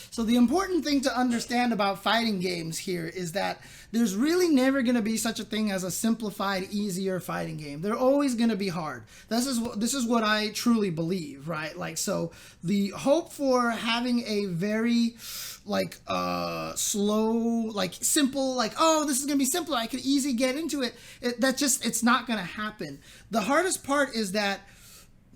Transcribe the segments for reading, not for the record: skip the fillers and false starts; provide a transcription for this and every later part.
So the important thing to understand about fighting games here is that there's really never going to be such a thing as a simplified, easier fighting game. They're always going to be hard. This is what I truly believe, right? Like, so the hope for having a very slow, like simple, like, oh, this is going to be simpler, I could easily get into it. It's not going to happen. The hardest part is that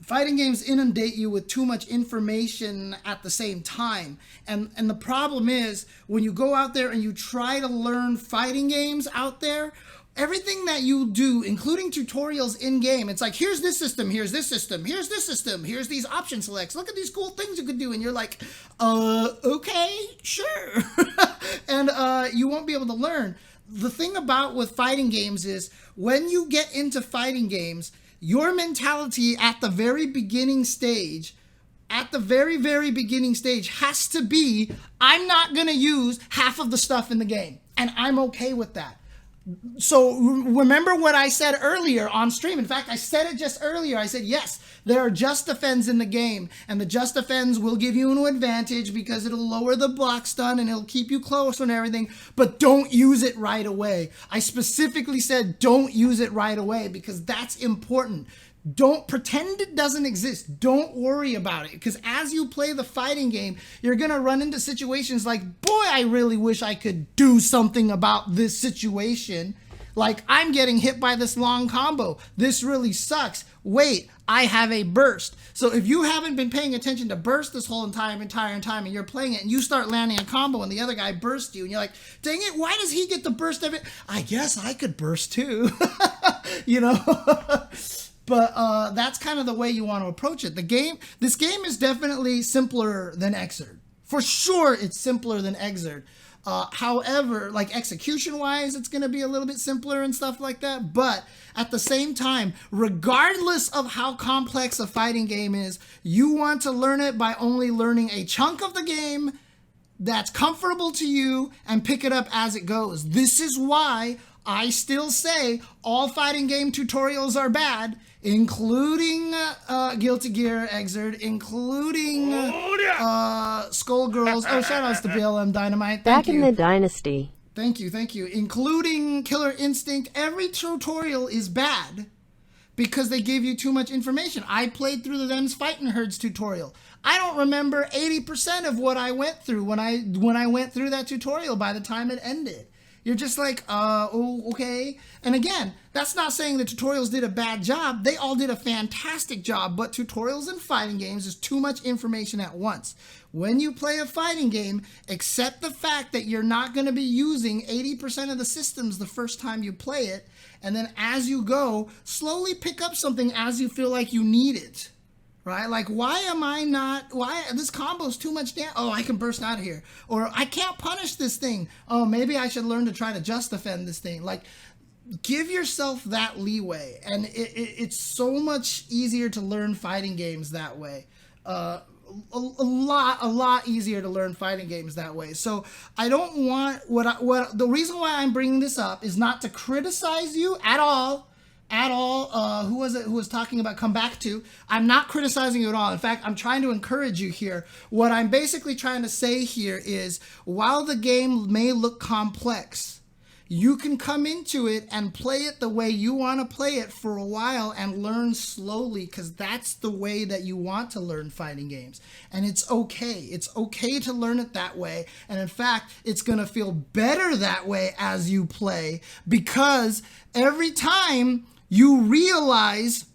fighting games inundate you with too much information at the same time. And the problem is when you go out there and you try to learn fighting games out there, everything that you do, including tutorials in game, it's like, here's this system, here's this system, here's this system, here's these option selects, look at these cool things you could do. And you're like, okay, sure. And you won't be able to learn. The thing about with fighting games is when you get into fighting games, your mentality at the very beginning stage, has to be, I'm not going to use half of the stuff in the game. And I'm okay with that. So remember what I said earlier on stream. In fact, I said it just earlier. I said, yes, there are just defends in the game, and the just defends will give you an advantage because it'll lower the block stun and it'll keep you close and everything, but don't use it right away. I specifically said don't use it right away because that's important. Don't pretend it doesn't exist. Don't worry about it, because as you play the fighting game, you're going to run into situations like, boy, I really wish I could do something about this situation. Like, I'm getting hit by this long combo. This really sucks. Wait, I have a burst. So if you haven't been paying attention to burst this whole entire time and you're playing it and you start landing a combo and the other guy bursts you and you're like, dang it, why does he get the burst of it? I guess I could burst too. You know? But that's kind of the way you want to approach it. This game is definitely simpler than Xrd. For sure, it's simpler than Xrd. However, like execution-wise, it's going to be a little bit simpler and stuff like that. But at the same time, regardless of how complex a fighting game is, you want to learn it by only learning a chunk of the game that's comfortable to you and pick it up as it goes. This is why I still say all fighting game tutorials are bad, including Guilty Gear Xrd, including Skullgirls. Oh, shout outs to BLM Dynamite. Back in the Dynasty. Thank you. Including Killer Instinct. Every tutorial is bad because they give you too much information. I played through the Them's Fightin' Herds tutorial. I don't remember 80% of what I went through when I went through that tutorial by the time it ended. You're just like, oh, okay. And again, that's not saying the tutorials did a bad job. They all did a fantastic job, but tutorials in fighting games is too much information at once. When you play a fighting game, accept the fact that you're not going to be using 80% of the systems the first time you play it. And then as you go, slowly pick up something as you feel like you need it. Right? Like, why this combo's too much damage. Oh, I can burst out of here. Or I can't punish this thing. Oh, maybe I should learn to try to just defend this thing. Like, give yourself that leeway. And it's so much easier to learn fighting games that way. A lot easier to learn fighting games that way. So I don't want, the reason why I'm bringing this up is not to criticize you at all. Who was it who was talking about come back to? I'm not criticizing you at all. In fact, I'm trying to encourage you here. What I'm basically trying to say here is, while the game may look complex, you can come into it and play it the way you want to play it for a while and learn slowly, because that's the way that you want to learn fighting games. And it's okay. It's okay to learn it that way. And in fact, it's going to feel better that way as you play, because every time you realize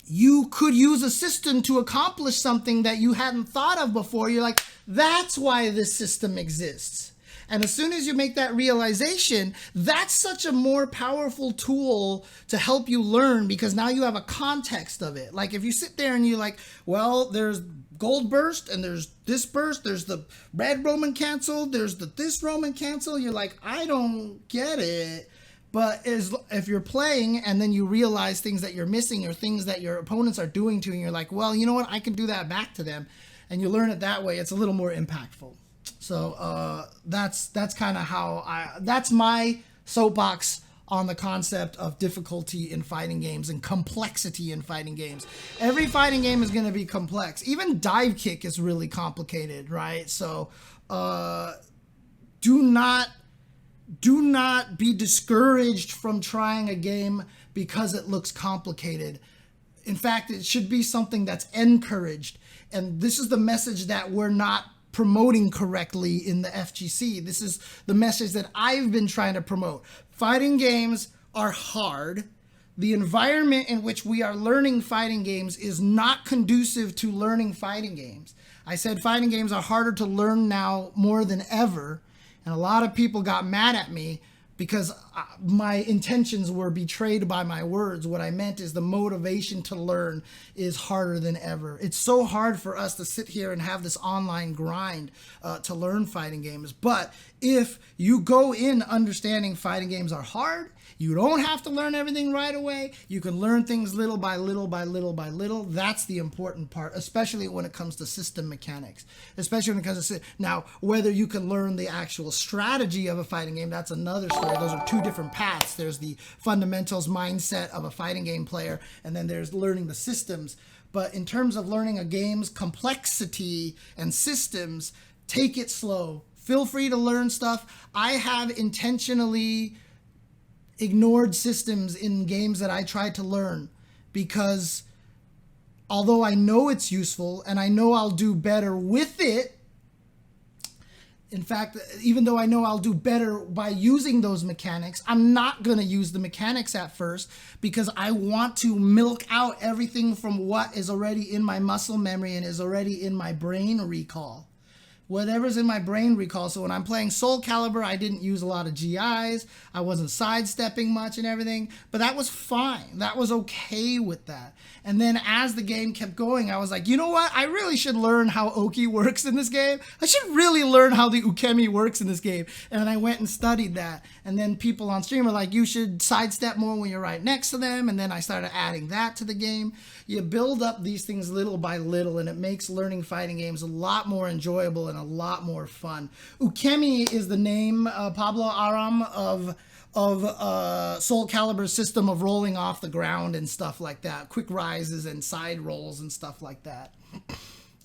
you could use a system to accomplish something that you hadn't thought of before, you're like, that's why this system exists. And as soon as you make that realization, that's such a more powerful tool to help you learn, because now you have a context of it. Like if you sit there and you're like, well, there's gold burst and there's this burst, there's the red Roman cancel, there's this Roman cancel. You're like, I don't get it. But if you're playing and then you realize things that you're missing or things that your opponents are doing to you, and you're like, well, you know what, I can do that back to them, and you learn it that way, it's a little more impactful. So that's kind of how that's my soapbox on the concept of difficulty in fighting games and complexity in fighting games. Every fighting game is going to be complex. Even dive kick is really complicated, right? So do not be discouraged from trying a game because it looks complicated. In fact, it should be something that's encouraged. And this is the message that we're not promoting correctly in the FGC. This is the message that I've been trying to promote. Fighting games are hard. The environment in which we are learning fighting games is not conducive to learning fighting games. I said fighting games are harder to learn now more than ever. And a lot of people got mad at me because my intentions were betrayed by my words. What I meant is the motivation to learn is harder than ever. It's so hard for us to sit here and have this online grind to learn fighting games. But if you go in understanding fighting games are hard, you don't have to learn everything right away. You can learn things little by little by little by little. That's the important part, especially when it comes to system mechanics. Especially when it comes to... Now, whether you can learn the actual strategy of a fighting game, that's another story. Those are two different paths. There's the fundamentals mindset of a fighting game player, and then there's learning the systems. But in terms of learning a game's complexity and systems, take it slow. Feel free to learn stuff. I have intentionally ignored systems in games that I tried to learn because although I know it's useful and I know I'll do better with it, in fact, even though I know I'll do better by using those mechanics, I'm not going to use the mechanics at first because I want to milk out everything from what is already in my muscle memory and is already in my brain recall. Whatever's in my brain recall. So when I'm playing Soul Calibur, I didn't use a lot of GIs. I wasn't sidestepping much and everything, but that was fine. That was okay with that. And then as the game kept going, I was like, you know what? I really should learn how Oki works in this game. I should really learn how the Ukemi works in this game. And I went and studied that. And then people on stream are like, you should sidestep more when you're right next to them. And then I started adding that to the game. You build up these things little by little, and it makes learning fighting games a lot more enjoyable and a lot more fun. Ukemi is the name, Pablo Aram, of Soul Calibur's system of rolling off the ground and stuff like that. Quick rises and side rolls and stuff like that.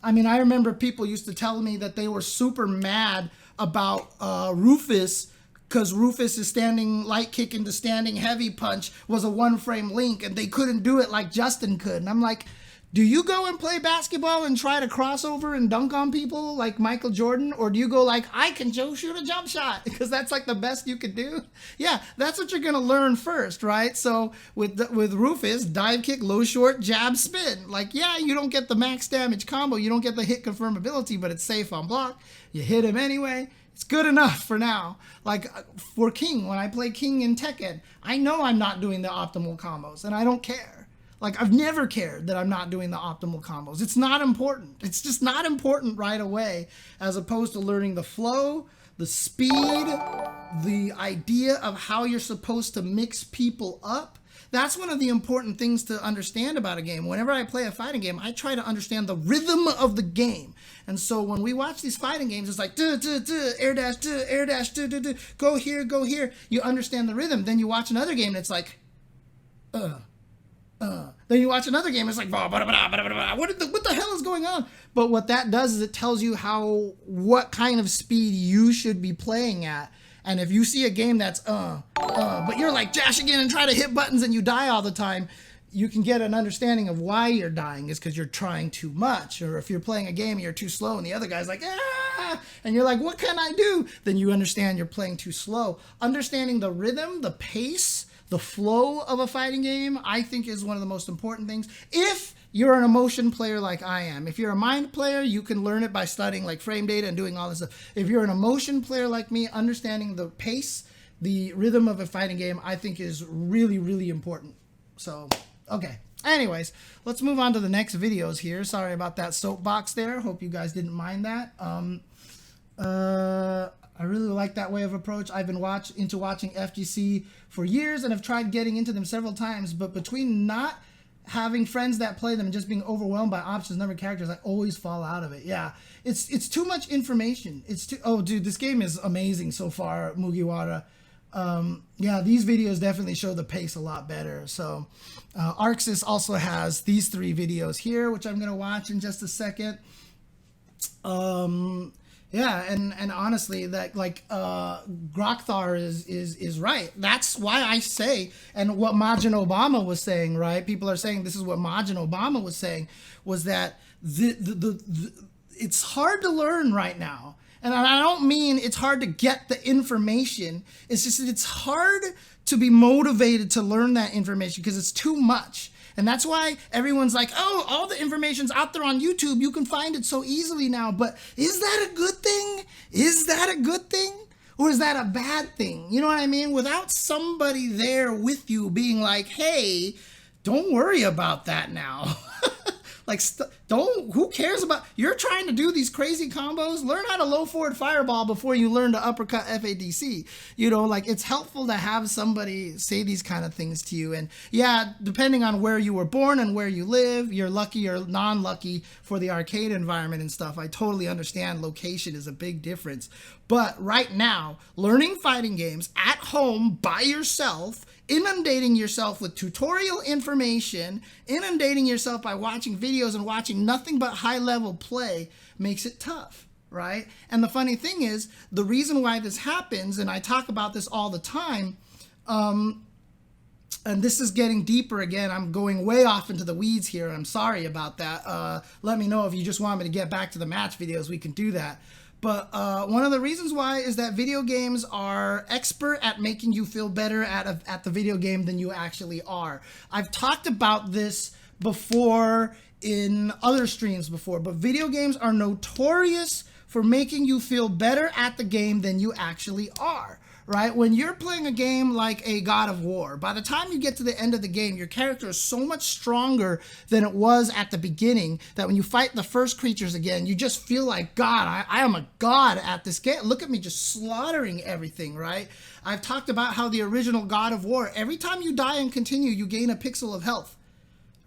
I mean, I remember people used to tell me that they were super mad about Rufus because Rufus' standing light kick into standing heavy punch was a one-frame link and they couldn't do it like Justin could. And I'm like, do you go and play basketball and try to cross over and dunk on people like Michael Jordan? Or do you go like, I can shoot a jump shot because that's like the best you could do? Yeah, that's what you're going to learn first, right? So with Rufus, dive kick, low short, jab, spin. Like, yeah, you don't get the max damage combo. You don't get the hit confirm ability, but it's safe on block. You hit him anyway. It's good enough for now. Like for King, when I play King in Tekken, I know I'm not doing the optimal combos and I don't care. Like I've never cared that I'm not doing the optimal combos. It's not important. It's just not important right away as opposed to learning the flow, the speed, the idea of how you're supposed to mix people up. That's one of the important things to understand about a game. Whenever I play a fighting game, I try to understand the rhythm of the game. And so when we watch these fighting games, it's like, air dash, go here, go here. You understand the rhythm. Then you watch another game and it's like, Then you watch another game, it's like, what the hell is going on? But what that does is it tells you what kind of speed you should be playing at. And if you see a game that's, but you're like dashing in and try to hit buttons and you die all the time, you can get an understanding of why you're dying is because you're trying too much. Or if you're playing a game and you're too slow and the other guy's like, and you're like, what can I do? Then you understand you're playing too slow. Understanding the rhythm, the pace, the flow of a fighting game, I think is one of the most important things. If you're an emotion player like I am. If you're a mind player, you can learn it by studying like frame data and doing all this stuff. If you're an emotion player like me, understanding the pace, the rhythm of a fighting game, I think is really, really important. So, okay. Anyways, let's move on to the next videos here. Sorry about that soapbox there. Hope you guys didn't mind that. I really like that way of approach. I've been into watching FGC for years and have tried getting into them several times, but between not having friends that play them and just being overwhelmed by options, number of characters, I always fall out of it. Yeah, it's too much information. It's too. Oh, dude, this game is amazing so far, Mugiwara. Yeah, these videos definitely show the pace a lot better. So Arxis also has these 3 videos here, which I'm going to watch in just a second. Yeah, and honestly, that like Grokthar is right. That's why I say, and what Majin Obama was saying, right? People are saying this is what Majin Obama was saying, was that it's hard to learn right now. And I don't mean it's hard to get the information. It's just that it's hard to be motivated to learn that information because it's too much. And that's why everyone's like, oh, all the information's out there on YouTube. You can find it so easily now. But is that a good thing? Is that a good thing? Or is that a bad thing? You know what I mean? Without somebody there with you being like, hey, don't worry about that now. Like, who cares about, you're trying to do these crazy combos, learn how to low forward fireball before you learn to uppercut FADC. You know, like, it's helpful to have somebody say these kind of things to you. And yeah, depending on where you were born and where you live, you're lucky or non-lucky for the arcade environment and stuff. I totally understand location is a big difference. But right now, learning fighting games at home by yourself, inundating yourself with tutorial information, inundating yourself by watching videos and watching nothing but high-level play makes it tough, right? And the funny thing is, the reason why this happens, and I talk about this all the time, and this is getting deeper again. I'm going way off into the weeds here. I'm sorry about that. Let me know if you just want me to get back to the match videos. We can do that. But one of the reasons why is that video games are expert at making you feel better at the video game than you actually are. I've talked about this before in other streams before, but video games are notorious for making you feel better at the game than you actually are. Right? When you're playing a game like a God of War, by the time you get to the end of the game, your character is so much stronger than it was at the beginning that when you fight the first creatures again, you just feel like, God, I am a god at this game. Look at me just slaughtering everything, right? I've talked about how the original God of War, every time you die and continue, you gain a pixel of health.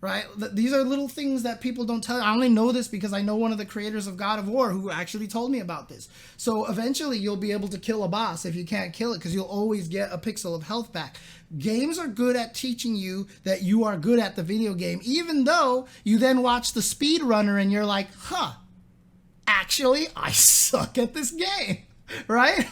Right? These are little things that people don't tell you. I only know this because I know one of the creators of God of War who actually told me about this. So eventually you'll be able to kill a boss if you can't kill it because you'll always get a pixel of health back. Games are good at teaching you that you are good at the video game, even though you then watch the speedrunner and you're like, huh, actually, I suck at this game. Right?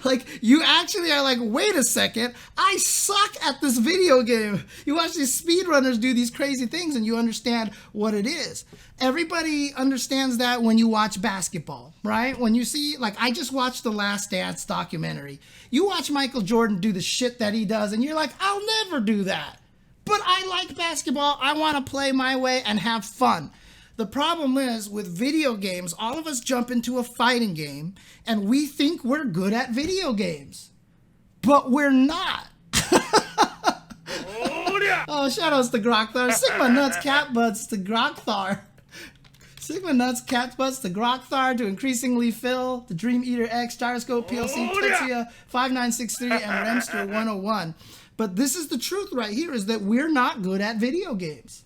Like, you actually are like, wait a second, I suck at this video game. You watch these speedrunners do these crazy things and you understand what it is. Everybody understands that when you watch basketball, right? When you see, like, I just watched the Last Dance documentary. You watch Michael Jordan do the shit that he does and you're like, I'll never do that. But I like basketball. I want to play my way and have fun. The problem is, with video games, all of us jump into a fighting game, and we think we're good at video games. But we're not. Oh, shoutouts to Grokthar. Sigma Nuts Cat Butts to Grokthar. Sigma Nuts Cat Butts to Grokthar, to Increasingly Phil, to Dream Eater X, Gyroscope PLC, Tetsia 5963, and Remster 101. But this is the truth right here, is that we're not good at video games.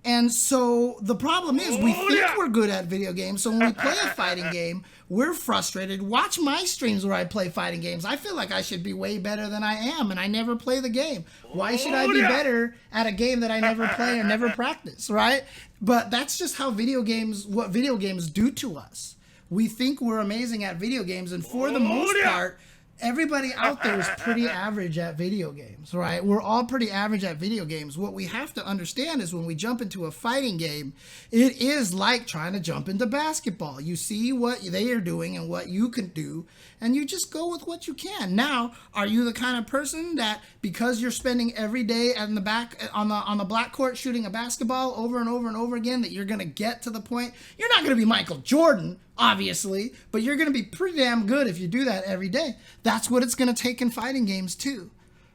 And so the problem is, we think we're good at video games, so when we play a fighting game, we're frustrated. Watch my streams where I play fighting games. I feel like I should be way better than I am, and I never play the game. Why should I be better at a game that I never play or never practice, right? But that's just how what video games do to us. We think we're amazing at video games, and for the most part, everybody out there is pretty average at video games, right? We're all pretty average at video games. What we have to understand is when we jump into a fighting game, it is like trying to jump into basketball. You see what they are doing and what you can do, and you just go with what you can. Now, are you the kind of person that, because you're spending every day on the black court shooting a basketball over and over and over again, that you're going to get to the point? You're not going to be Michael Jordan, obviously, but you're going to be pretty damn good if you do that every day. That's what it's going to take in fighting games too.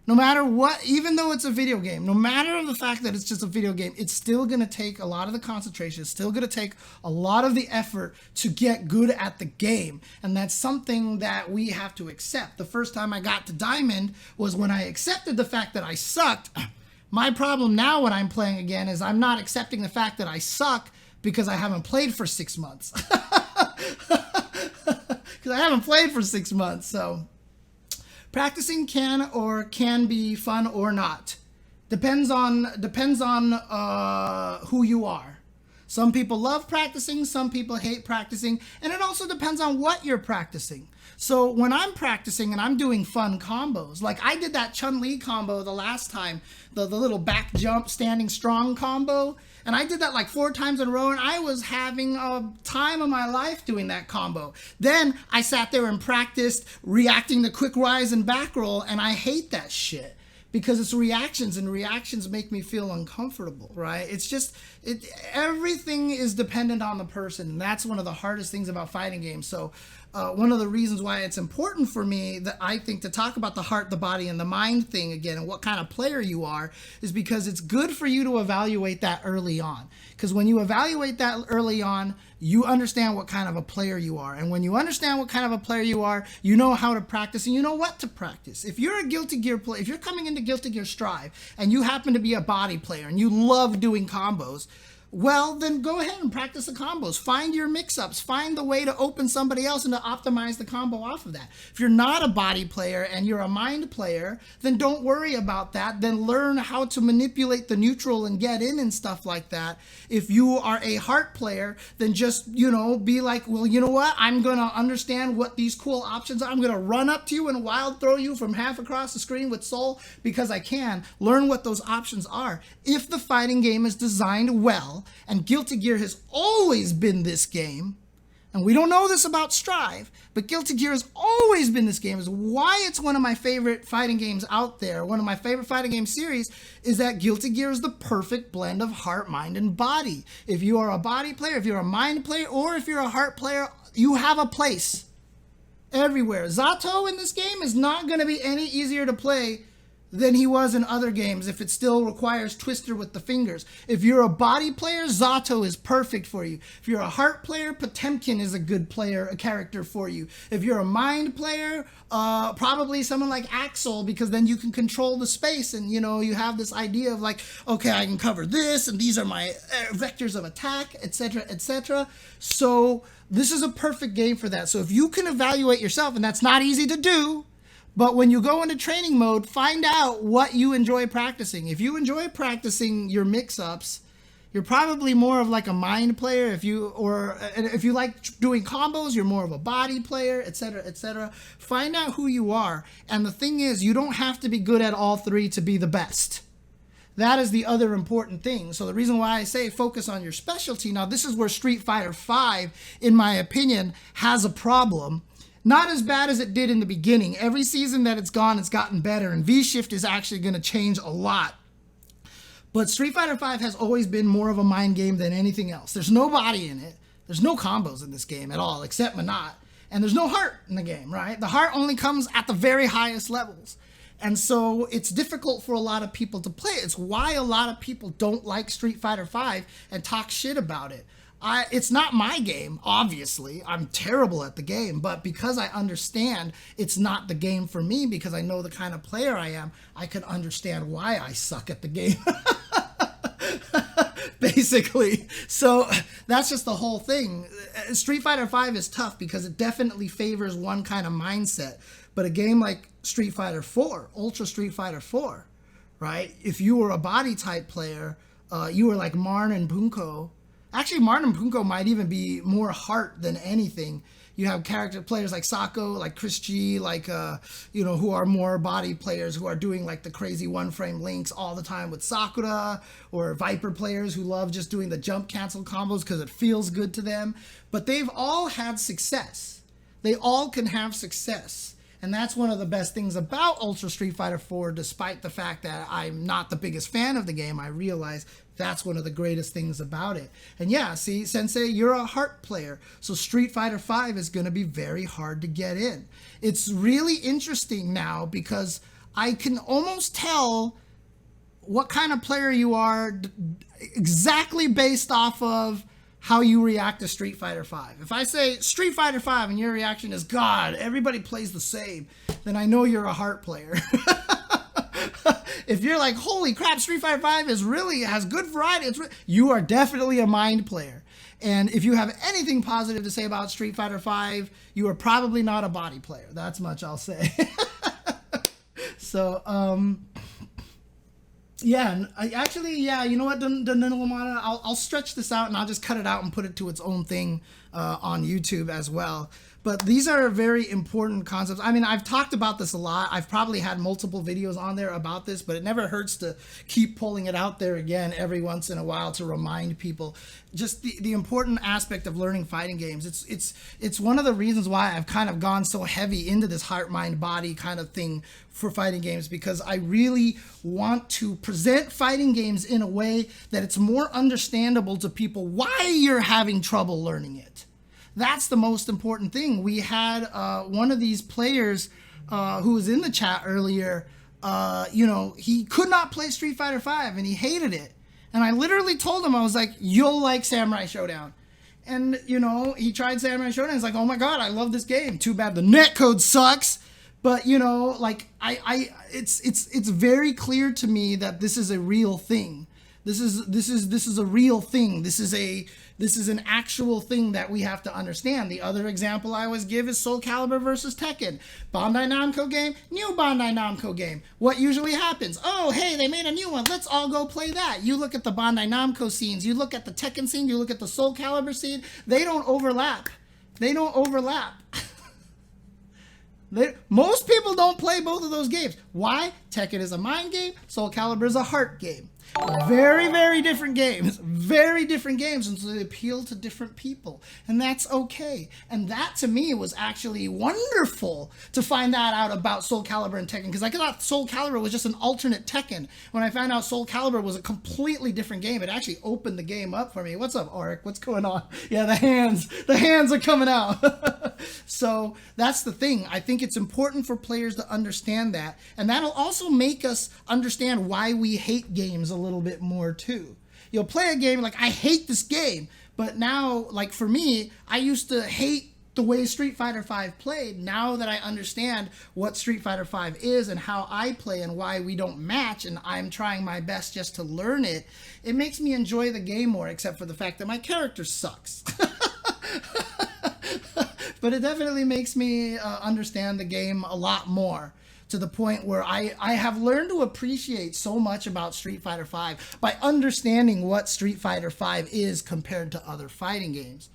No matter what, even though it's a video game, no matter the fact that it's just a video game, it's still going to take a lot of the concentration. It's still going to take a lot of the effort to get good at the game. And that's something that we have to accept. The first time I got to Diamond was when I accepted the fact that I sucked. My problem now when I'm playing again is I'm not accepting the fact that I suck because I haven't played for 6 months. Because I haven't played for 6 months, so... Practicing can be fun or not. Depends on who you are. Some people love practicing, some people hate practicing, and it also depends on what you're practicing. So when I'm practicing and I'm doing fun combos, like I did that Chun-Li combo the last time, the little back jump standing strong combo, and I did that like 4 times in a row, and I was having a time of my life doing that combo. Then I sat there and practiced reacting to quick rise and back roll, and I hate that shit. Because it's reactions, and reactions make me feel uncomfortable, right? It's just, everything is dependent on the person, and that's one of the hardest things about fighting games. So one of the reasons why it's important for me, that I think, to talk about the heart, the body, and the mind thing again, and what kind of player you are, is because it's good for you to evaluate that early on. Because when you evaluate that early on, you understand what kind of a player you are. And when you understand what kind of a player you are, you know how to practice and you know what to practice. If you're a Guilty Gear player, if you're coming into Guilty Gear StrIVe and you happen to be a body player and you love doing combos, well, then go ahead and practice the combos. Find your mix-ups. Find the way to open somebody else and to optimize the combo off of that. If you're not a body player and you're a mind player, then don't worry about that. Then learn how to manipulate the neutral and get in and stuff like that. If you are a heart player, then just, be like, well, you know what? I'm going to understand what these cool options are. I'm going to run up to you and wild throw you from half across the screen with soul because I can. Learn what those options are. If the fighting game is designed well, and Guilty Gear has always been this game, and we don't know this about StrIVe, but Guilty Gear has always been this game, is why it's one of my favorite fighting games out there. One of my favorite fighting game series is that Guilty Gear is the perfect blend of heart, mind, and body. If you are a body player, if you're a mind player, or if you're a heart player, you have a place everywhere. Zato in this game is not going to be any easier to play than he was in other games if it still requires Twister with the fingers. If you're a body player, Zato is perfect for you. If you're a heart player, Potemkin is a good character for you. If you're a mind player, probably someone like Axel, because then you can control the space and, you have this idea of like, okay, I can cover this and these are my vectors of attack, etc., etc. So this is a perfect game for that. So if you can evaluate yourself, and that's not easy to do, but when you go into training mode, find out what you enjoy practicing. If you enjoy practicing your mix-ups, you're probably more of like a mind player. If you like doing combos, you're more of a body player, etc., etc. Find out who you are. And the thing is, you don't have to be good at all 3 to be the best. That is the other important thing. So the reason why I say focus on your specialty, now this is where Street Fighter V, in my opinion, has a problem. Not as bad as it did in the beginning. Every season that it's gone, it's gotten better, and V-Shift is actually going to change a lot. But Street Fighter V has always been more of a mind game than anything else. There's no body in it. There's no combos in this game at all, except Manat. And there's no heart in the game, right? The heart only comes at the very highest levels. And so it's difficult for a lot of people to play. It's why a lot of people don't like Street Fighter V and talk shit about it. It's not my game, obviously. I'm terrible at the game, but because I understand it's not the game for me, because I know the kind of player I am, I can understand why I suck at the game. Basically. So that's just the whole thing. Street Fighter V is tough because it definitely favors one kind of mindset. But a game like Street Fighter 4, Ultra Street Fighter 4, right? If you were a body type player, you were like Marn and Punko. Actually, Marn and Punko might even be more heart than anything. You have character players like Sako, like Chris G, like, who are more body players, who are doing like the crazy one-frame links all the time with Sakura, or Viper players who love just doing the jump cancel combos because it feels good to them. But they've all had success. They all can have success. And that's one of the best things about Ultra Street Fighter 4, despite the fact that I'm not the biggest fan of the game. I realize that's one of the greatest things about it. And yeah, see, Sensei, you're a heart player. So Street Fighter V is going to be very hard to get in. It's really interesting now because I can almost tell what kind of player you are exactly based off of how you react to Street Fighter V. If I say Street Fighter V and your reaction is, God, everybody plays the same, then I know you're a heart player. If you're like, holy crap, Street Fighter V has good variety, you are definitely a mind player. And if you have anything positive to say about Street Fighter V, you are probably not a body player. That's much I'll say. So, yeah, yeah, you know what, I'll stretch this out and I'll just cut it out and put it to its own thing on YouTube as well. But these are very important concepts. I mean, I've talked about this a lot. I've probably had multiple videos on there about this, but it never hurts to keep pulling it out there again every once in a while to remind people just the important aspect of learning fighting games. It's one of the reasons why I've kind of gone so heavy into this heart, mind, body kind of thing for fighting games, because I really want to present fighting games in a way that it's more understandable to people why you're having trouble learning it. That's the most important thing. We had one of these players who was in the chat earlier, you know, he could not play Street Fighter V and he hated it. And I literally told him, I was like, you'll like Samurai Showdown. And, you know, he tried Samurai Showdown. He's like, oh my God, I love this game. Too bad the netcode sucks. But, you know, like, it's very clear to me that this is a real thing. This is a real thing. This is an actual thing that we have to understand. The other example I always give is Soul Calibur versus Tekken. Bandai Namco game, new Bandai Namco game. What usually happens? Oh, hey, they made a new one. Let's all go play that. You look at the Bandai Namco scenes. You look at the Tekken scene. You look at the Soul Calibur scene. They don't overlap. They don't overlap. Most people don't play both of those games. Why? Tekken is a mind game. Soul Calibur is a heart game. Very, very different games. Very different games. And so they appeal to different people. And that's okay. And that, to me, was actually wonderful to find that out about Soul Calibur and Tekken. Because I thought Soul Calibur was just an alternate Tekken. When I found out Soul Calibur was a completely different game, it actually opened the game up for me. What's up, Auric? What's going on? Yeah, the hands are coming out. So that's the thing. I think it's important for players to understand that. And that'll also make us understand why we hate games a little bit more too. You'll play a game like, I hate this game, but now, like for me, I used to hate the way Street Fighter V played. Now that I understand what Street Fighter V is and how I play and why we don't match, and I'm trying my best just to learn it, it makes me enjoy the game more, except for the fact that my character sucks. But it definitely makes me understand the game a lot more, to the point where I have learned to appreciate so much about Street Fighter V by understanding what Street Fighter V is compared to other fighting games.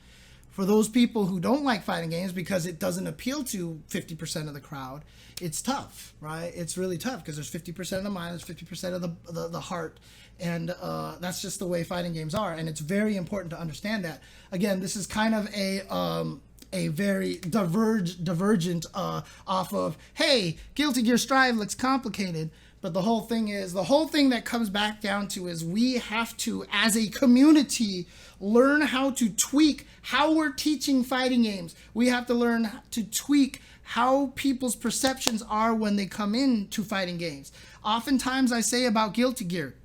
For those people who don't like fighting games because it doesn't appeal to 50% of the crowd, it's tough, right? It's really tough because there's 50% of the mind, there's 50% of the heart, and that's just the way fighting games are, and it's very important to understand that. Again, this is kind of a very divergent off of, hey, Guilty Gear StrIVe looks complicated. But the whole thing that comes back down to is we have to, as a community, learn how to tweak how we're teaching fighting games. We have to learn to tweak how people's perceptions are when they come into fighting games. Oftentimes I say about Guilty Gear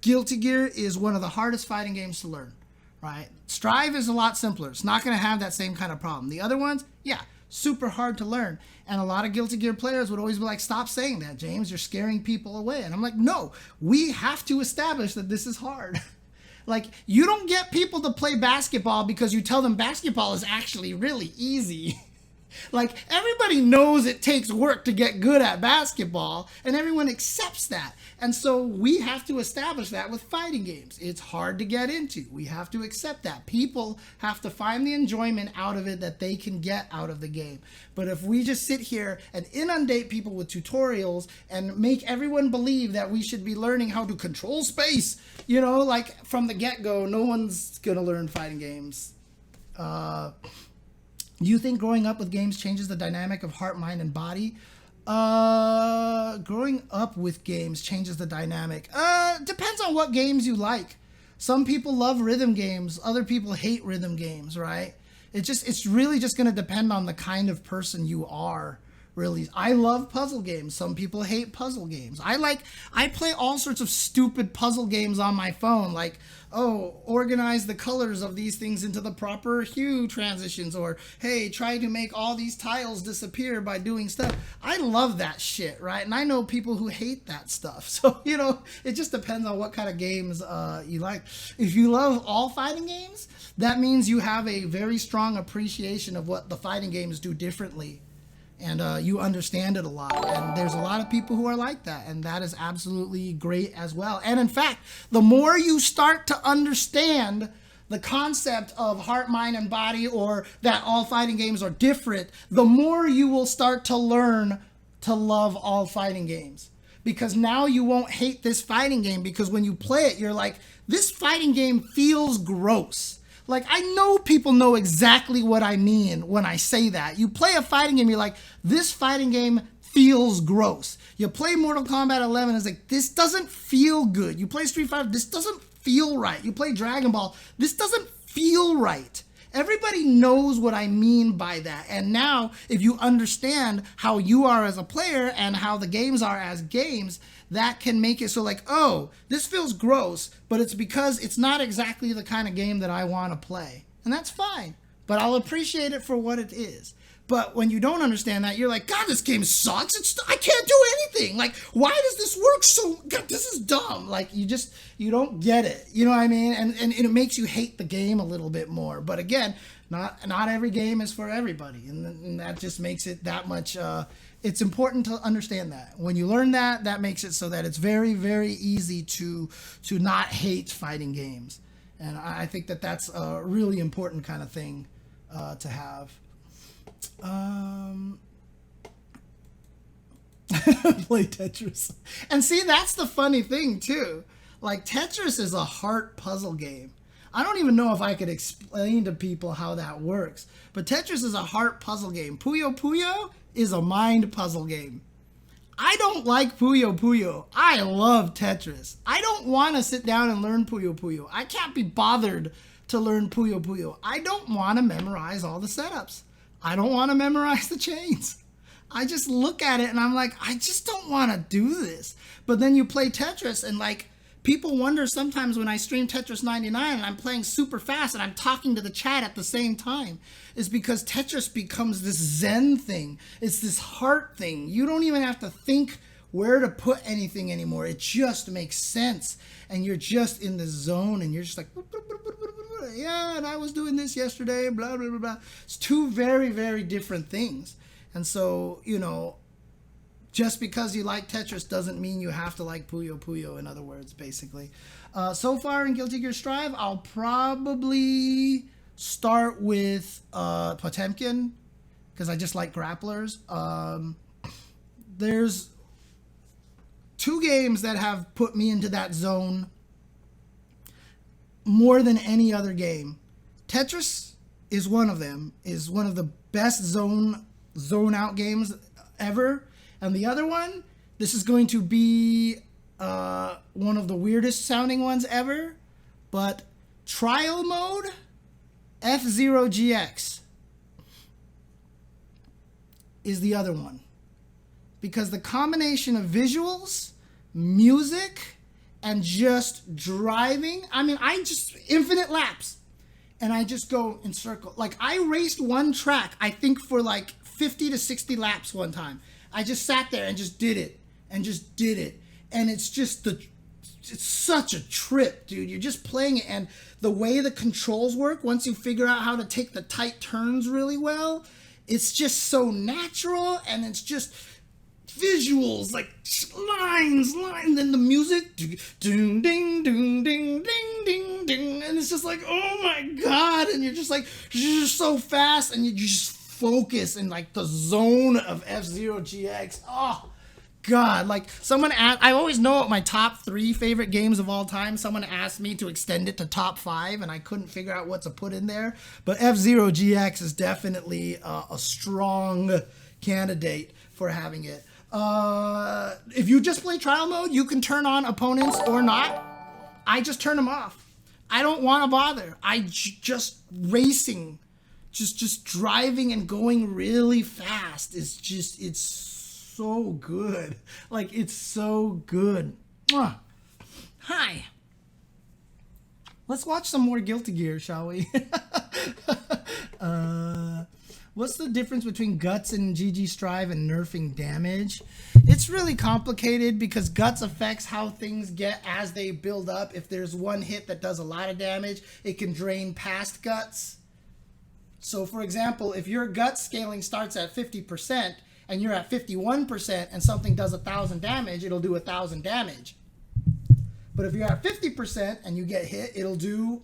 is one of the hardest fighting games to learn. Right? StrIVe is a lot simpler. It's not going to have that same kind of problem. The other ones, yeah, super hard to learn. And a lot of Guilty Gear players would always be like, stop saying that, James. You're scaring people away. And I'm like, no, we have to establish that this is hard. Like, you don't get people to play basketball because you tell them basketball is actually really easy. Like, everybody knows it takes work to get good at basketball, and everyone accepts that. And so we have to establish that with fighting games. It's hard to get into. We have to accept that. People have to find the enjoyment out of it that they can get out of the game. But if we just sit here and inundate people with tutorials and make everyone believe that we should be learning how to control space, you know, like from the get-go, no one's going to learn fighting games. Do you think growing up with games changes the dynamic of heart, mind, and body? Growing up with games changes the dynamic. Depends on what games you like. Some people love rhythm games. Other people hate rhythm games, right? It's really just going to depend on the kind of person you are. Really, I love puzzle games. Some people hate puzzle games. I play all sorts of stupid puzzle games on my phone, like, oh, organize the colors of these things into the proper hue transitions, or hey, try to make all these tiles disappear by doing stuff. I love that shit, right? And I know people who hate that stuff. So, you know, it just depends on what kind of games you like. If you love all fighting games, that means you have a very strong appreciation of what the fighting games do differently. and you understand it a lot. And there's a lot of people who are like that, and that is absolutely great as well. And in fact, the more you start to understand the concept of heart, mind, and body, or that all fighting games are different, the more you will start to learn to love all fighting games. Because now you won't hate this fighting game, because when you play it, you're like, this fighting game feels gross. Like, I know people know exactly what I mean when I say that. You play a fighting game, you're like, this fighting game feels gross. You play Mortal Kombat 11, it's like, this doesn't feel good. You play Street Fighter, this doesn't feel right. You play Dragon Ball, this doesn't feel right. Everybody knows what I mean by that. And now, if you understand how you are as a player and how the games are as games, that can make it so like, oh, this feels gross, but it's because it's not exactly the kind of game that I want to play. And that's fine, but I'll appreciate it for what it is. But when you don't understand that, you're like, God, this game sucks. I can't do anything. Like, why does this work so, God, this is dumb. Like, you don't get it. You know what I mean? And it makes you hate the game a little bit more. But again, not every game is for everybody. And that just makes it that much, it's important to understand that. When you learn that, that makes it so that it's very, very easy to not hate fighting games. And I think that that's a really important kind of thing to have. Play Tetris. And see, that's the funny thing too. Like, Tetris is a heart puzzle game. I don't even know if I could explain to people how that works, but Tetris is a heart puzzle game. Puyo Puyo is a mind puzzle game. I don't like Puyo Puyo. I love Tetris. I don't want to sit down and learn Puyo Puyo. I can't be bothered to learn Puyo Puyo. I don't want to memorize all the setups. I don't want to memorize the chains. I just look at it and I'm like, I just don't want to do this. But then you play Tetris and like, people wonder sometimes when I stream Tetris 99 and I'm playing super fast and I'm talking to the chat at the same time, is because Tetris becomes this Zen thing. It's this heart thing. You don't even have to think where to put anything anymore. It just makes sense. And you're just in the zone and you're just like, yeah, and I was doing this yesterday, blah, blah, blah, blah. It's two very, very different things. And so, you know, just because you like Tetris doesn't mean you have to like Puyo Puyo, in other words, basically. So far in Guilty Gear StrIVe, I'll probably start with Potemkin, because I just like grapplers. There's two games that have put me into that zone more than any other game. Tetris is one of them, is one of the best zone out games ever. And the other one, this is going to be one of the weirdest sounding ones ever, but Trial Mode F-Zero GX is the other one. Because the combination of visuals, music, and just driving, I mean, I just infinite laps, and I just go in circle. Like, I raced one track, I think for like 50 to 60 laps one time. I just sat there and just did it, and it's just it's such a trip, dude. You're just playing it, and the way the controls work, once you figure out how to take the tight turns really well, it's just so natural, and it's just visuals, like lines, then the music, ding, ding, ding, ding, ding, ding, ding, and it's just like, oh my God, and you're just like, you're just so fast, and you just focus in like the zone of F-Zero GX. Oh God, like someone asked, I always know what my top 3 favorite games of all time. Someone asked me to extend it to top 5 and I couldn't figure out what to put in there, but F-Zero GX is definitely a strong candidate for having it. If you just play trial mode, you can turn on opponents or not. I just turn them off. I don't want to bother. Just racing, just driving and going really fast is just, it's so good. Like, it's so good. Mwah. Hi. Let's watch some more Guilty Gear, shall we? What's the difference between Guts and GG StrIVe and nerfing damage? It's really complicated because Guts affects how things get as they build up. If there's one hit that does a lot of damage, it can drain past Guts. So for example, if your Guts scaling starts at 50%, and you're at 51% and something does 1,000 damage, it'll do 1,000 damage. But if you're at 50% and you get hit, it'll do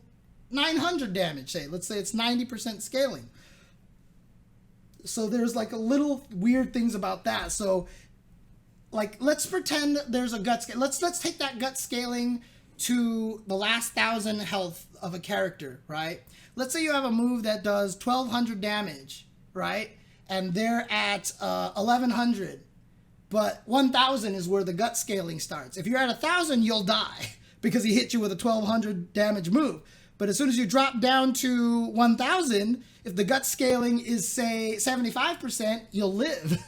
900 damage, say. Let's say it's 90% scaling. So there's like a little weird things about that. So like, let's pretend there's a gut scale. Let's take that gut scaling to the last 1,000 health of a character, right? Let's say you have a move that does 1,200 damage, right? And they're at 1,100. But 1,000 is where the gut scaling starts. If you're at 1,000, you'll die because he hit you with a 1,200 damage move. But as soon as you drop down to 1,000, if the gut scaling is, say, 75%, you'll live.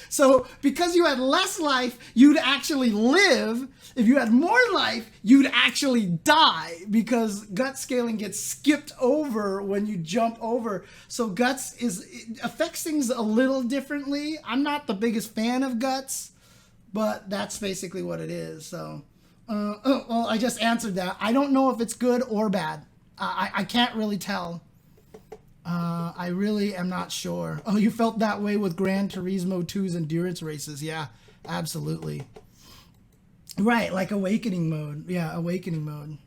So because you had less life, you'd actually live. If you had more life, you'd actually die because gut scaling gets skipped over when you jump over. So guts it affects things a little differently. I'm not the biggest fan of guts, but that's basically what it is. So, well, I just answered that. I don't know if it's good or bad. I can't really tell. I really am not sure. Oh, you felt that way with Gran Turismo 2's endurance races. Yeah, absolutely. Right, like Awakening mode. Yeah, Awakening mode.